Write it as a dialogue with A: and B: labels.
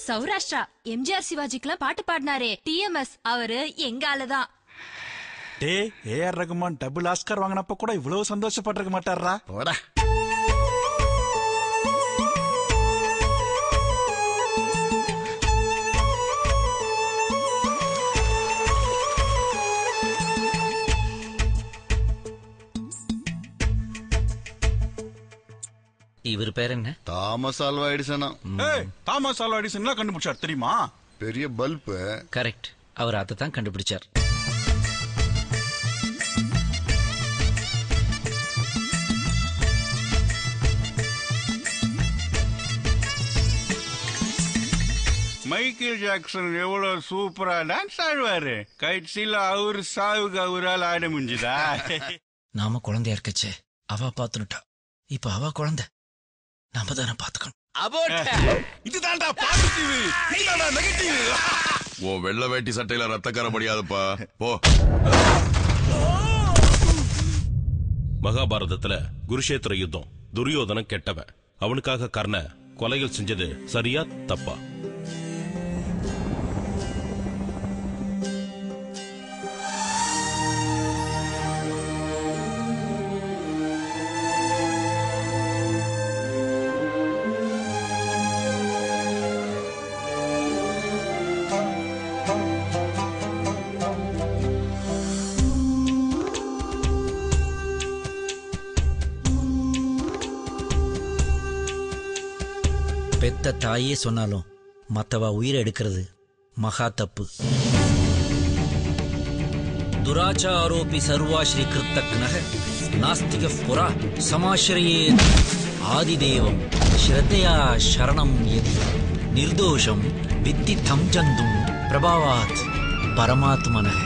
A: சௌராஷ்டிரா எம்ஜிஆர் சிவாஜிக்குலாம் பாட்டு பாடினாரே டிஎம்எஸ், அவரு எங்க ஆளுதான்.
B: டேய், ஏஆர் ரகுமான் டபுள் ஆஸ்கார் வாங்கினப்ப கூட இவ்வளவு சந்தோஷப்பட்டிருக்க மாட்டாரா?
C: போடா.
D: இவர் பேர் என்ன?
C: தாமஸ் ஆல்வா எடிசனா.
B: தாமஸ் ஆல்வா எடிசன் கண்டுபிடிச்சார் தெரியுமா?
C: பெரிய பல்ப்.
D: கரெக்ட், அவர் அதை தான் கண்டுபிடிச்சார்.
E: மைக்கேல் ஜாக்சன் எவ்வளவு சூப்பரா டான்ஸ் ஆடுவாரு. கட்சியில அவரு சாவுக்கு அவரால் ஆட முடிஞ்சுதா?
D: நாம குழந்தையா இருக்கச்சே அவ பாத்துட்டா, இப்ப அவ குழந்தை நாம தானே பாத்துக்கணும்.
B: இதுதான்டா பாசிட்டிவ், இதுதான்டா நெகட்டிவ்.
F: ஓ வெள்ளை வேட்டி சட்டையில ரத்தக்கார முடியாதுப்பா போ.
G: மகாபாரதத்துல குருஷேத்திர யுத்தம், துரியோதனன் கெட்டவன், அவனுக்காக கர்ண கொலைகள் செஞ்சது சரியா தப்பா?
D: பெத்த தாயே சொன்னாலும் மத்தவா உயிரை எடுக்கிறது மகா தப்பு. துராச்சாரோபி சர்வாஸ்ரீ கிருத்தக்னஹ நாஸ்திக புரா சமாஸ்ரயே ஆதிதேவம் ஸ்ரத்தையா சரணம் யதி நிர்தோஷம் வித்தி தம் ஜந்தும் பிரபாவாத் பரமாத்மனஹ.